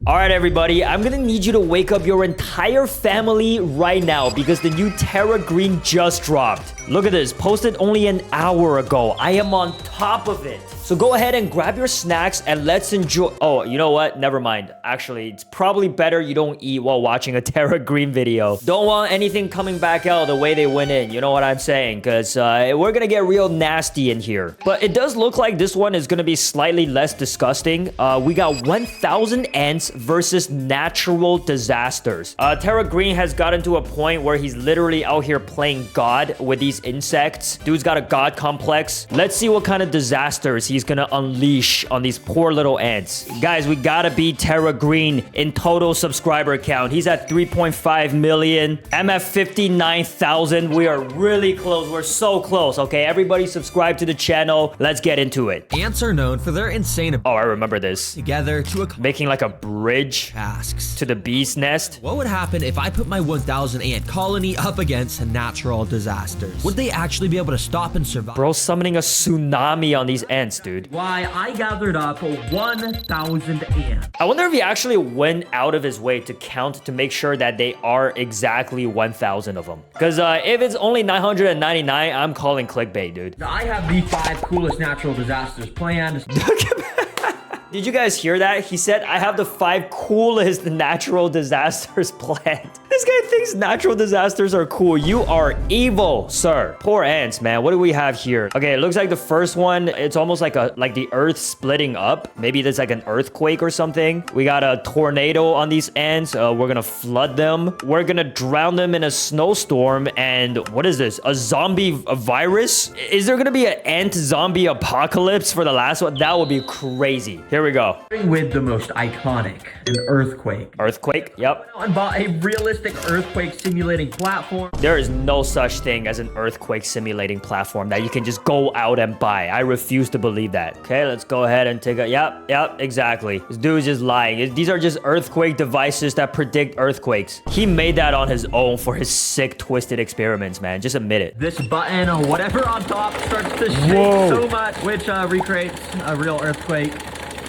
All right, everybody, I'm gonna need you to wake up your entire family right now because the new Terra Green just dropped. Look at this, posted only an hour ago. I am on top of it. So go ahead and grab your snacks and let's enjoy. Oh, you know what? Never mind. Actually, it's probably better you don't eat while watching a Terra Green video. Don't want anything coming back out the way they went in. You know what I'm saying? Because we're gonna get real nasty in here. But it does look like this one is gonna be slightly less disgusting. We got 1,000 ants versus natural disasters. Terra Green has gotten to a point where he's literally out here playing God with these insects. Dude's got a God complex. Let's see what kind of disasters he's gonna unleash on these poor little ants. Guys, we gotta beat Terra Green in total subscriber count. He's at 3.5 million. I'm at 59,000. We are really close. We're so close. Okay, everybody subscribe to the channel. Let's get into it. Ants are known for their insane Oh, I remember this. together to Making like a bridge tasks. to the bee's nest. What would happen if I put my 1,000 ant colony up against natural disasters? Would they actually be able to stop and survive? Bro, summoning a tsunami on these ants, dude. Why, I gathered up 1,000 ants. I wonder if he actually went out of his way to count to make sure that they are exactly 1,000 of them. Because if it's only 999, I'm calling clickbait, dude. I have the 5 coolest natural disasters planned. Did you guys hear that? He said, I have the 5 coolest natural disasters planned. This guy thinks natural disasters are cool. You are evil, sir. Poor ants, man. What do we have here? Okay, it looks like the first one, it's almost like the earth splitting up. Maybe there's like an earthquake or something. We got a tornado on these ants. We're gonna flood them. We're gonna drown them in a snowstorm. And what is this? A zombie virus? Is there gonna be an ant zombie apocalypse for the last one? That would be crazy. Here we go. With the most iconic, an earthquake. Earthquake? Yep. And bought a realistic earthquake simulating platform. There is no such thing as an earthquake simulating platform that you can just go out and buy. I refuse to believe that. Okay, let's go ahead and take a... Yep, exactly. This dude's just lying. These are just earthquake devices that predict earthquakes. He made that on his own for his sick, twisted experiments, man. Just admit it. This button or whatever on top starts to shake so much, which recreates a real earthquake.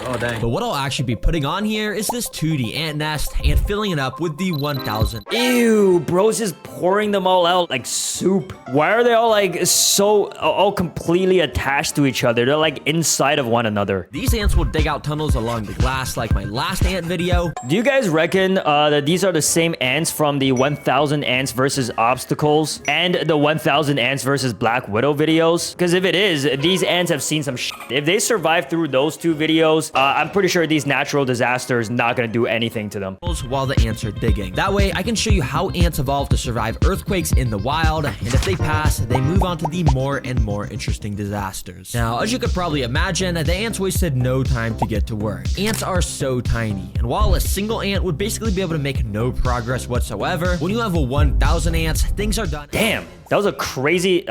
Oh, dang. But what I'll actually be putting on here is this 2D ant nest and filling it up with the 1,000. Ew, bro's just pouring them all out like soup. Why are they all like all completely attached to each other? They're like inside of one another. These ants will dig out tunnels along the glass like my last ant video. Do you guys reckon that these are the same ants from the 1,000 ants versus obstacles and the 1,000 ants versus Black Widow videos? Because if it is, these ants have seen some shit. If they survive through those 2 videos, I'm pretty sure these natural disasters not gonna do anything to them. While the ants are digging. That way, I can show you how ants evolve to survive earthquakes in the wild, and if they pass, they move on to the more and more interesting disasters. Now, as you could probably imagine, the ants wasted no time to get to work. Ants are so tiny, and while a single ant would basically be able to make no progress whatsoever, when you have a 1,000 ants, things are done. Damn. That was some crazy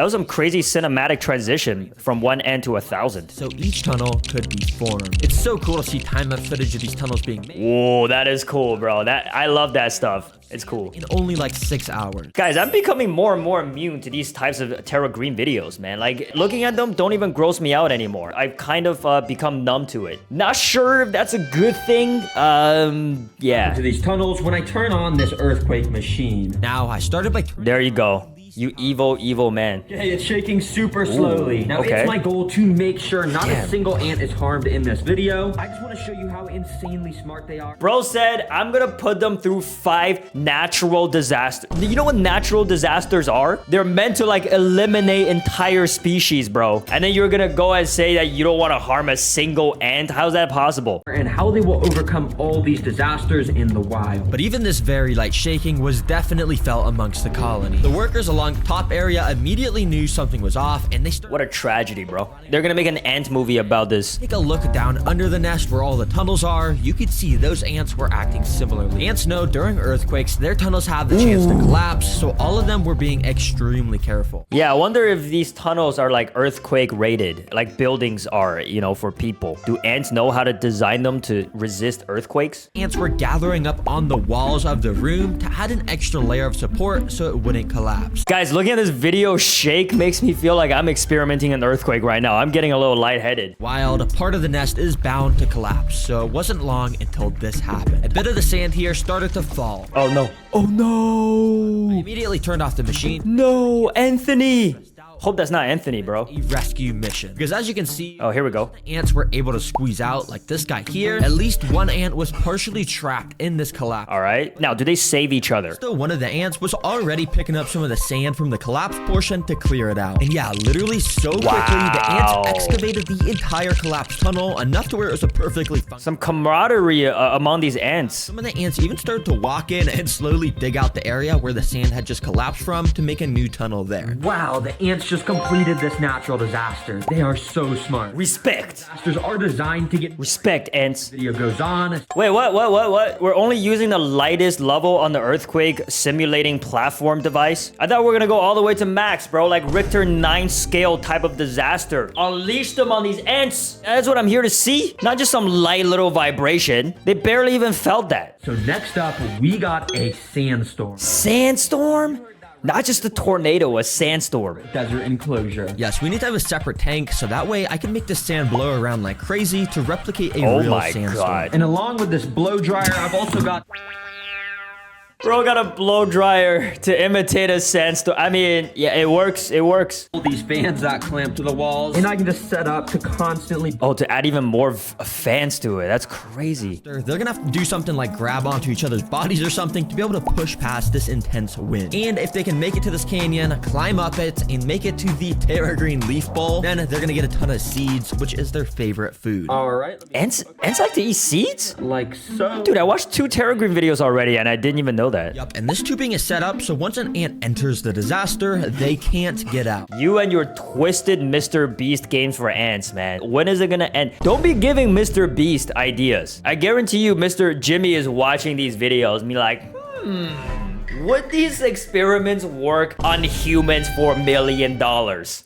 cinematic transition from 1 ant to 1,000. So each tunnel could be formed. It's so cool to see time-lapse footage of these tunnels being made. Whoa, that is cool, bro. I love that stuff. It's cool. In only like 6 hours. Guys, I'm becoming more and more immune to these types of Terra Green videos, man. Like, looking at them don't even gross me out anymore. I've kind of become numb to it. Not sure if that's a good thing. Yeah. To these tunnels when I turn on this earthquake machine. Now, I started by... There you go. You evil man. Okay, it's shaking super slowly. Now, okay. It's my goal to make sure not a single ant is harmed in this video. I just want to show you how insanely smart they are. Bro said, I'm gonna put them through 5 natural disasters. You know what natural disasters are? They're meant to, like, eliminate entire species, bro. And then you're gonna go and say that you don't want to harm a single ant? How's that possible? And how they will overcome all these disasters in the wild. But even this very light shaking was definitely felt amongst the colony. The workers along the top area immediately knew something was off, and they started... What a tragedy, bro. They're gonna make an ant movie about this. Take a look down under the nest where all the tunnels are. You could see those ants were acting similarly. Ants know during earthquakes, their tunnels have the chance to collapse, so all of them were being extremely careful. Yeah, I wonder if these tunnels are like earthquake rated, like buildings are, you know, for people. Do ants know how to design them to resist earthquakes? Ants were gathering up on the walls of the room to add an extra layer of support so it wouldn't collapse. Guys, Guys, looking at this video shake makes me feel like I'm experimenting an earthquake right now. I'm getting a little lightheaded. Wild, part of the nest is bound to collapse, so it wasn't long until this happened. A bit of the sand here started to fall. Oh no. Oh no. I immediately turned off the machine. No, Anthony. Hope that's not Anthony, bro. A rescue mission. Because as you can see, Oh, here we go. the ants were able to squeeze out, like this guy here. At least one ant was partially trapped in this collapse. All right. Now, do they save each other? Still, one of the ants was already picking up some of the sand from the collapsed portion to clear it out. And yeah, literally so quickly, the Wow. ants excavated the entire collapsed tunnel, enough to where it was a perfectly functional. Some camaraderie among these ants. Some of the ants even started to walk in and slowly dig out the area where the sand had just collapsed from to make a new tunnel there. Wow, the ants just completed this natural disaster. They are so smart. Respect. Disasters are designed to get... Respect, ants. Video goes on. Wait, what? We're only using the lightest level on the earthquake simulating platform device? I thought we were gonna go all the way to max, bro. Like Richter 9 scale type of disaster. Unleash them on these ants. That's what I'm here to see. Not just some light little vibration. They barely even felt that. So next up, we got a sandstorm. Sandstorm? Not just a tornado, a sandstorm. Desert enclosure. Yes, we need to have a separate tank, so that way I can make this sand blow around like crazy to replicate a Oh real my sandstorm. God. And along with this blow dryer, I've also got... Bro got a blow dryer to imitate a sandstorm. I mean, yeah, it works. It works. all these fans that clamp to the walls. And I can just set up to constantly... Oh, to add even more fans to it. That's crazy. They're gonna have to do something like grab onto each other's bodies or something to be able to push past this intense wind. And if they can make it to this canyon, climb up it, and make it to the Terra Green Leaf Bowl, then they're gonna get a ton of seeds, which is their favorite food. All right. Ants like to eat seeds? Like so. Dude, I watched 2 Terra Green videos already and I didn't even know that. Yup, and this tubing is set up so once an ant enters the disaster, they can't get out. You and your twisted Mr. Beast games for ants, man. When is it gonna end? Don't be giving Mr. Beast ideas. I guarantee you Mr. Jimmy is watching these videos and be like, would these experiments work on humans for $1 million?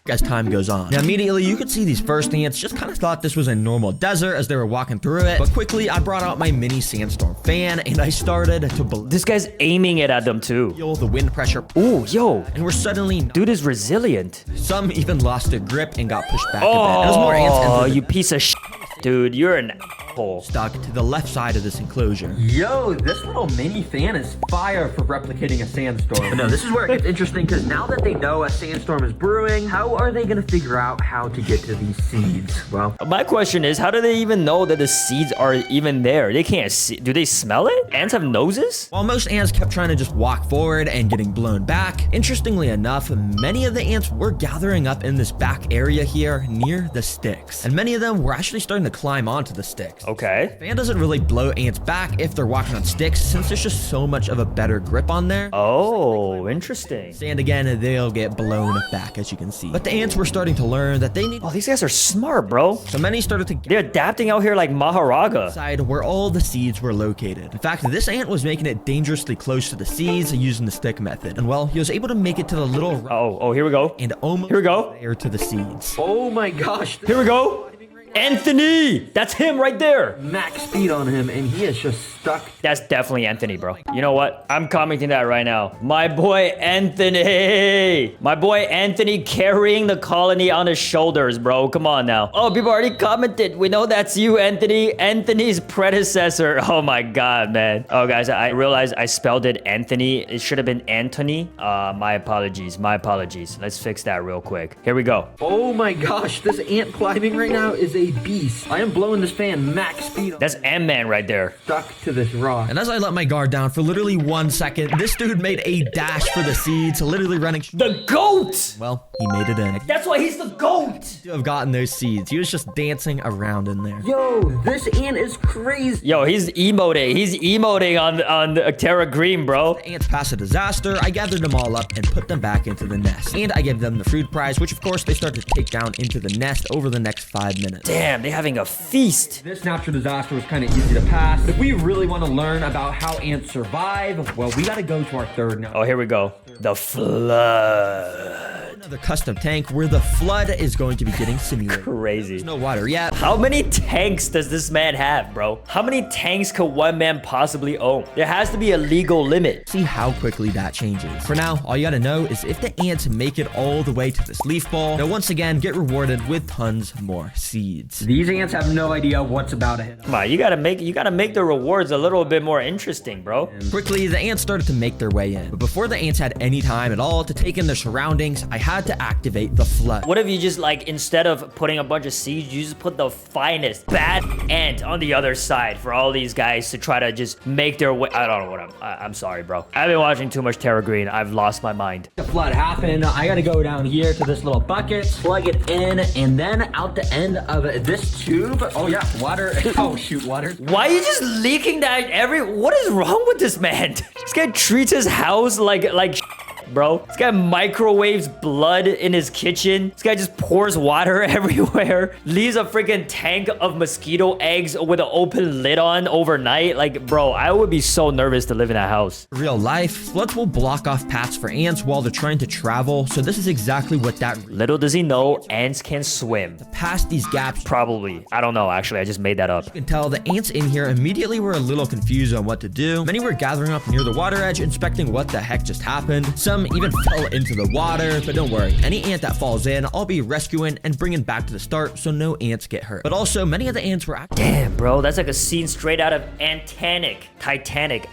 As time goes on. Now, immediately, you could see these first ants just kind of thought this was a normal desert as they were walking through it. But quickly, I brought out my mini sandstorm fan, and I started to This guy's aiming it at them too. feel the wind pressure. Ooh, yo. And we're suddenly... Dude is resilient. Some even lost their grip and got pushed back a bit. As more ants Oh, entered the you piece of shit. Dude, you're an asshole. stuck to the left side of this enclosure. Yo, this little mini fan is fire for replicating a sandstorm. But no, this is where it gets interesting because now that they know a sandstorm is brewing, how are they gonna figure out how to get to these seeds? Well, My question is, how do they even know that the seeds are even there? They can't see. Do they smell it? Ants have noses? While most ants kept trying to just walk forward and getting blown back, interestingly enough, many of the ants were gathering up in this back area here near the sticks. And many of them were actually starting to climb onto the sticks. Okay. Fan doesn't really blow ants back if they're walking on sticks since there's just so much of a better grip on there. Oh, interesting. Sand again, they'll get blown back as you can see. But the ants were starting to learn that they need... Oh, these guys are smart, bro. So many started to get They're adapting out here like Maharaga. inside where all the seeds were located. In fact, this ant was making it dangerously close to the seeds using the stick method. And well, he was able to make it to the little rock Oh, here we go. and almost Here we go. there to the seeds. oh my gosh, Here we go. Anthony! That's him right there. max speed on him and he is just stuck. That's definitely Anthony, bro. You know what? I'm commenting that right now. My boy Anthony. My boy Anthony carrying the colony on his shoulders, bro. Come on now. Oh, people already commented. We know that's you, Anthony. Anthony's predecessor. Oh my God, man. Oh, guys, I realized I spelled it Anthony. It should have been Anthony. My apologies. My apologies. Let's fix that real quick. Here we go. Oh my gosh, this ant climbing right now is a beast. I am blowing this fan max speed. That's Ant-Man right there. Stuck to this rock. And as I let my guard down for literally 1 second, this dude made a dash for the seeds, literally running. The GOAT! Well, he made it in. That's why he's the GOAT! To have gotten those seeds, he was just dancing around in there. Yo, this ant is crazy. Yo, he's emoting. He's emoting on Terra Green, bro. Ants passed a disaster, I gathered them all up and put them back into the nest. And I gave them the food prize, which of course they started to take down into the nest over the next 5 minutes. Damn, they're having a feast. This natural disaster was kind of easy to pass. If we really want to learn about how ants survive, well, we got to go to our third now. Oh, here we go. The flood. Another custom tank where the flood is going to be getting simulated. Crazy. There's no water yet. How many tanks does this man have, bro? How many tanks could one man possibly own? There has to be a legal limit. See how quickly that changes. For now, all you gotta know is if the ants make it all the way to this leaf ball, they'll once again get rewarded with tons more seeds. These ants have no idea what's about to hit them. Come on, you gotta make the rewards a little bit more interesting, bro. Quickly, the ants started to make their way in. But before the ants had any time at all to take in their surroundings, I had to activate the flood. What if you just like, instead of putting a bunch of seeds, you just put the finest bad ant on the other side for all these guys to try to just make their way? I don't know what I'm sorry, bro. I've been watching too much Terra Green. I've lost my mind. The flood happened. I gotta go down here to this little bucket, plug it in, and then out the end of this tube. Oh yeah, water. Oh shoot, water. Why are you just leaking that what is wrong with this man? This guy treats his house like bro. This guy microwaves blood in his kitchen. This guy just pours water everywhere. Leaves a freaking tank of mosquito eggs with an open lid on overnight. Like, bro, I would be so nervous to live in that house. Real life, floods will block off paths for ants while they're trying to travel, so this is exactly what that... Little does he know, ants can swim. Past these gaps... Probably. I don't know, actually. I just made that up. You can tell the ants in here immediately were a little confused on what to do. Many were gathering up near the water edge, inspecting what the heck just happened. Some even fell into the water, but don't worry, any ant that falls in, I'll be rescuing and bringing back to the start so no ants get hurt. But also, many of the ants were... Damn, bro, that's like a scene straight out of Titanic. Titanic?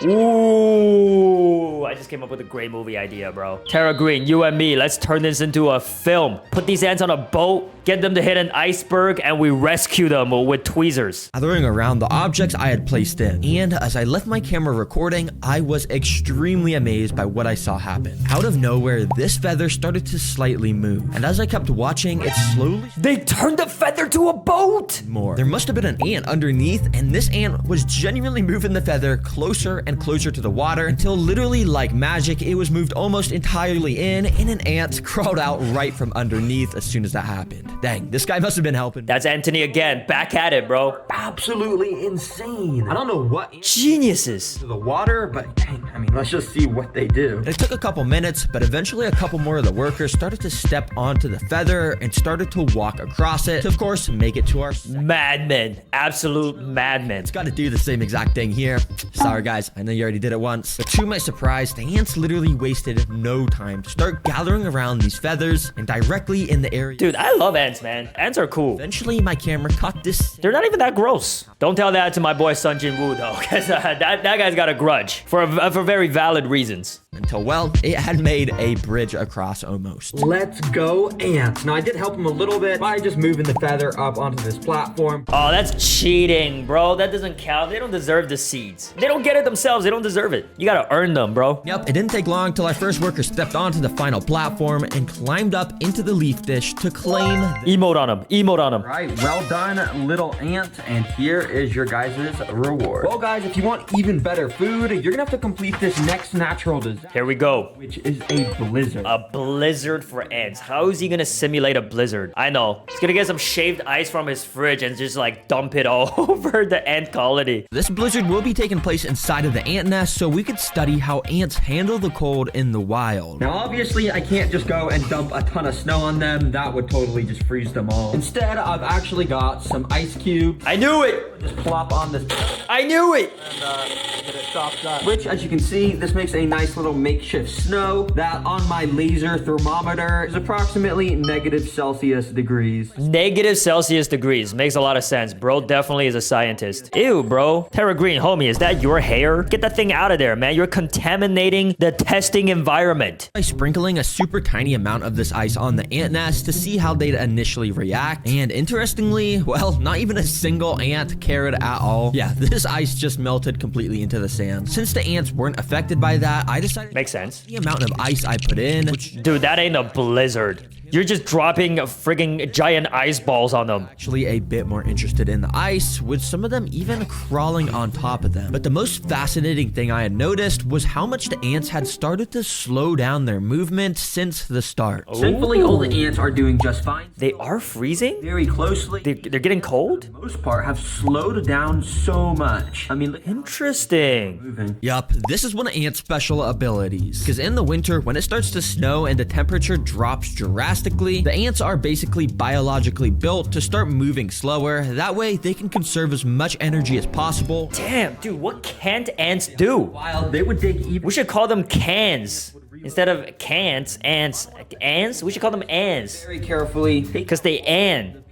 Ooh, I just came up with a great movie idea, bro. Terra Green, you and me, let's turn this into a film. Put these ants on a boat, get them to hit an iceberg, and we rescue them with tweezers. Gathering around the objects I had placed in. And as I left my camera recording, I was extremely amazed by what I saw happen. Out of nowhere, this feather started to slightly move. And as I kept watching, it slowly... They turned the feather to a boat! More. There must have been an ant underneath, and this ant was genuinely moving the feather closer and closer to the water until literally like magic, it was moved almost entirely in, and an ant crawled out right from underneath as soon as that happened. Dang, this guy must have been helping. That's Anthony again, back at it, bro. Absolutely insane. I don't know what... Geniuses. ...to the water, but dang, I mean, let's just see what they do. It took a couple minutes, but eventually a couple more of the workers started to step onto the feather and started to walk across it to, of course, make it to our... Madmen. Absolute madmen. It's got to do the same exact thing here. Sorry, guys. I know you already did it once. But to my surprise, the ants literally wasted no time to start gathering around these feathers and directly in the area. Dude, I love ants, man. Ants are cool. Eventually, my camera caught this. They're not even that gross. Don't tell that to my boy Sun Jin Woo, though, because that guy's got a grudge for very valid reasons. Until, well, it had made a bridge across almost. Let's go ants. Now, I did help him a little bit by just moving the feather up onto this platform. Oh, that's cheating, bro. That doesn't count. They don't deserve the seeds. They don't get it themselves. They don't deserve it. You gotta earn them, bro. Yep, it didn't take long till our first worker stepped onto the final platform and climbed up into the leaf dish to claim... Emote on him. Emote on him. All right, well done, little ant. And here is your guys' reward. Well, guys, if you want even better food, you're gonna have to complete this next natural disaster. Here we go. Which is a blizzard. A blizzard for ants. How is he gonna simulate a blizzard? I know. He's gonna get some shaved ice from his fridge and just like dump it all over the ant colony. This blizzard will be taking place inside of the ant nest, so we could study how ants handle the cold in the wild. Now, obviously, I can't just go and dump a ton of snow on them. That would totally just freeze them all. Instead, I've actually got some ice cubes. I knew it. Just plop on this. I knew it. And get it chopped up. Which, as you can see, this makes a nice little makeshift snow that on my laser thermometer is approximately -Celsius degrees. -Celsius degrees. Makes a lot of sense. Bro definitely is a scientist. Ew, bro. Terra Green, homie, is that your hair? Get that thing out of there, man. You're contaminating the testing environment. By sprinkling a super tiny amount of this ice on the ant nest to see how they'd initially react. And interestingly, well, not even a single ant cared at all. Yeah, this ice just melted completely into the sand. Since the ants weren't affected by that, I decided... Makes sense. The amount of ice I put in... Dude, that ain't a blizzard. You're just dropping friggin' giant ice balls on them. Actually a bit more interested in the ice, with some of them even crawling on top of them. But the most fascinating thing I had noticed was how much the ants had started to slow down their movement since the start. Thankfully, all the ants are doing just fine. They are freezing? Very closely. They're getting cold? For the most part, have slowed down so much. I mean, look how Interesting. moving. Yup, this is one of ants' special abilities. Because in the winter, when it starts to snow and the temperature drops drastically, the ants are basically biologically built to start moving slower. That way, they can conserve as much energy as possible. Damn, dude, what can't ants do? While they would dig even We should call them cans. Instead of cans, ants. Ants? We should call them ants. very carefully, Because they an.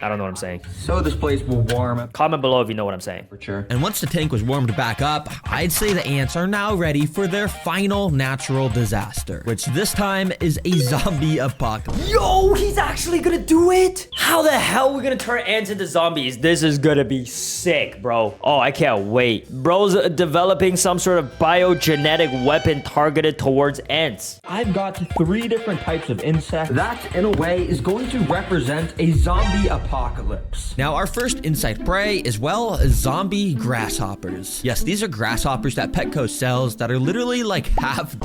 I don't know what I'm saying. so this place will warm up Comment below if you know what I'm saying. for sure. And once the tank was warmed back up, I'd say the ants are now ready for their final natural disaster, which this time is a zombie apocalypse. Yo, he's actually gonna do it? How the hell are we gonna turn ants into zombies? This is gonna be sick, bro. Oh, I can't wait. Bro's developing some sort of biogenetic weapon targeted towards ants. I've got 3 different types of insects. That, in a way, is going to represent a zombie apocalypse. Now, our first insect prey is, well, zombie grasshoppers. Yes, these are grasshoppers that Petco sells that are literally like half...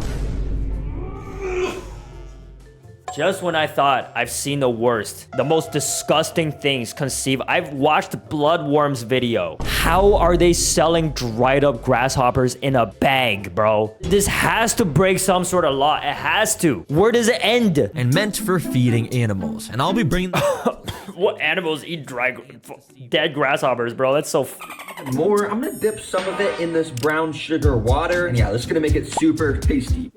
Just when I thought I've seen the worst, the most disgusting things conceived, I've watched Bloodworm's video. How are they selling dried up grasshoppers in a bag, bro? This has to break some sort of law. It has to. Where does it end? and meant for feeding animals. And I'll be bringing... What animals eat dead grasshoppers, bro? That's so... More, I'm gonna dip some of it in this brown sugar water. And yeah, this is gonna make it super tasty.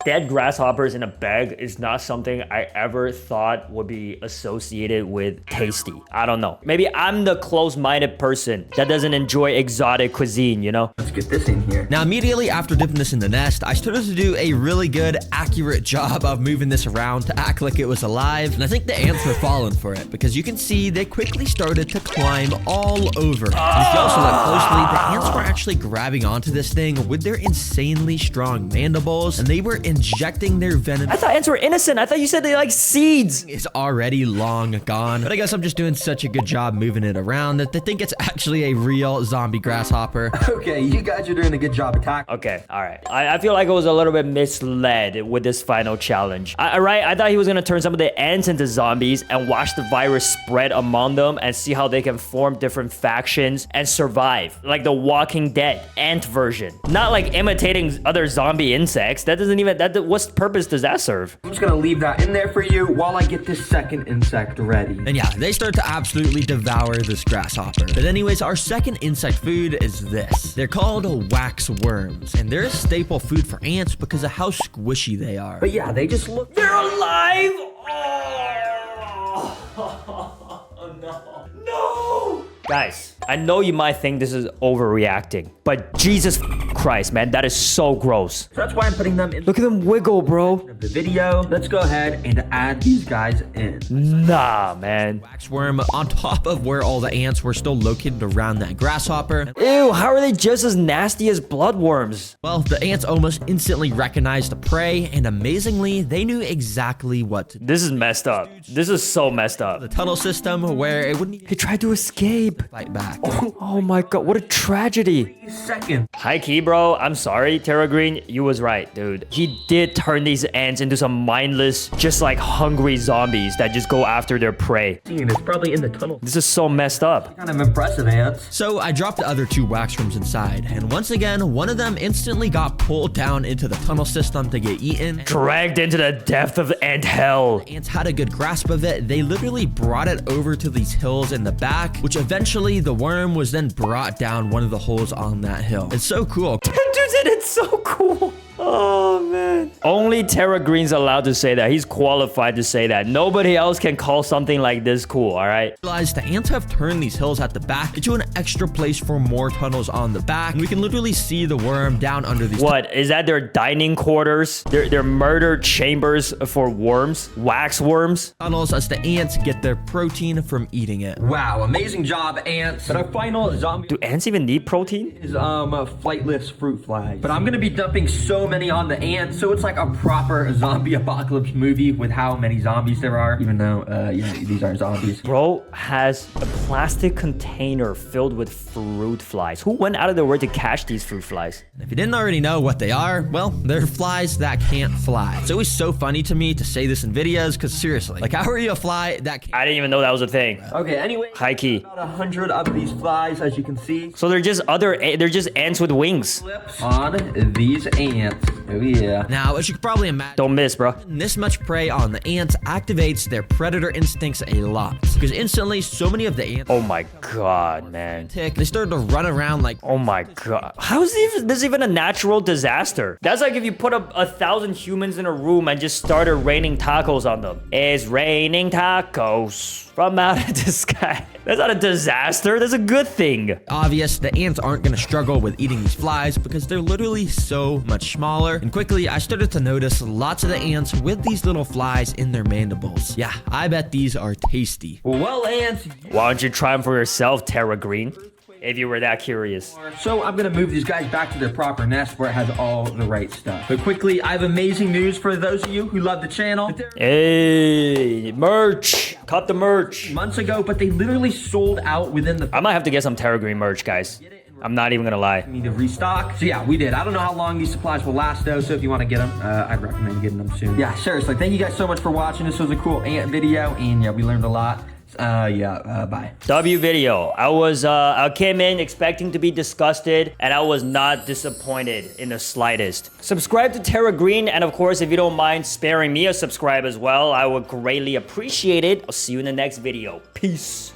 Dead grasshoppers in a bag is not something I ever thought would be associated with tasty. I don't know. Maybe I'm the close-minded person that doesn't enjoy exotic cuisine, you know? Let's get this in here. Now, immediately after dipping this in the nest, I started to do a really good, accurate job of moving this around to act like it was alive. And I think the ants were falling for it, because you can see they quickly started to climb all over it. And if you also look closely, the ants were actually grabbing onto this thing with their insanely strong mandibles, and they were injecting their venom. I thought ants were innocent. I thought you said they like seeds. It's already long gone, but I guess I'm just doing such a good job moving it around that they think it's actually a real zombie grasshopper. Okay, you guys are doing a good job attacking. Okay, all right. I feel like I was a little bit misled with this final challenge. Right? I thought he was gonna turn some of the ants into zombies and watch the virus spread among them and see how they can form different factions and survive. Like the Walking Dead ant version. Not like imitating other zombie insects. That doesn't even... What purpose does that serve? I'm just gonna leave that in there for you while I get this second insect ready. And yeah, they start to absolutely devour this grasshopper. But anyways, our second insect food is this. They're called wax worms, and they're a staple food for ants because of how squishy they are. But yeah, they just look... They're alive! Oh, no. No! Guys, I know you might think this is overreacting, but Jesus Christ, man, that is so gross. So that's why I'm putting them in Look at them wiggle, bro. the video. Let's go ahead and add these guys in. Nah, man. Wax worm on top of where all the ants were still located around that grasshopper. Ew, how are they just as nasty as bloodworms? Well, the ants almost instantly recognized the prey, and amazingly, they knew exactly what to do. This is messed up. This is so messed The up. tunnel system where it wouldn't even He tried to escape. fight back. Oh my god, what a tragedy. Second. High key, bro. I'm sorry, Terra Green. You was right, dude. He did turn these ants into some mindless, just like hungry zombies that just go after their prey. It's probably in the tunnel. This is so messed up. Kind of impressive, ants. So I dropped the other 2 wax worms inside, and once again, one of them instantly got pulled down into the tunnel system to get eaten. Dragged into the depth of ant hell. Ants had a good grasp of it. They literally brought it over to these hills in the back, which eventually the worm was then brought down one of the holes on that hill. It's so cool. Dude, it's so cool. Oh, man. Only Terra Green's allowed to say that. He's qualified to say that. Nobody else can call something like this cool, all right? Realize the ants have turned these hills at the back into an extra place for more tunnels on the back. And we can literally see the worm down under these. What? Is that their dining quarters? Their murder chambers for worms? Wax worms? tunnels as the ants get their protein from eating it. Wow, amazing job, ants. But our final zombie Do ants even need protein? is flightless fruit fly. surprise. But I'm gonna be dumping so many on the ants, so it's like a proper zombie apocalypse movie with how many zombies there are, even though, these aren't zombies. Bro has a plastic container filled with fruit flies. Who went out of their way to catch these fruit flies? If you didn't already know what they are, well, they're flies that can't fly. It's always so funny to me to say this in videos, because seriously, like, how are you a fly that can't... I didn't even know that was a thing. Okay, anyway. High key. About 100 of these flies, as you can see. So they're just ants with wings. Flips on these ants. Oh yeah. Now, as you can probably imagine, Don't miss, bro. this much prey on the ants activates their predator instincts a lot. Because instantly, so many of the ants... Oh my god, man. They started to run around like... Oh my god. How is this even a natural disaster? That's like if you put 1,000 humans in a room and just started raining tacos on them. It's raining tacos from out of the sky. That's not a disaster. That's a good thing. Obvious, the ants aren't going to struggle with eating these flies because they're literally so much smaller. And quickly, I started to notice lots of the ants with these little flies in their mandibles. Yeah, I bet these are tasty. Well, ants. Why don't you try them for yourself, Terra Green? If you were that curious. So I'm gonna move these guys back to their proper nest where it has all the right stuff. But quickly, I have amazing news for those of you who love the channel. Hey, merch. Cut the merch. Months ago, but they literally sold out within the... I might have to get some Terra Green merch, guys. I'm not even gonna lie. Need to restock. So yeah, we did. I don't know how long these supplies will last though, so if you want to get them, I'd recommend getting them soon. Yeah, seriously, thank you guys so much for watching. This was a cool ant video, and yeah, we learned a lot. Bye. W video. I came in expecting to be disgusted, and I was not disappointed in the slightest. Subscribe to Terra Green, and of course, if you don't mind sparing me a subscribe as well, I would greatly appreciate it. I'll see you in the next video. Peace.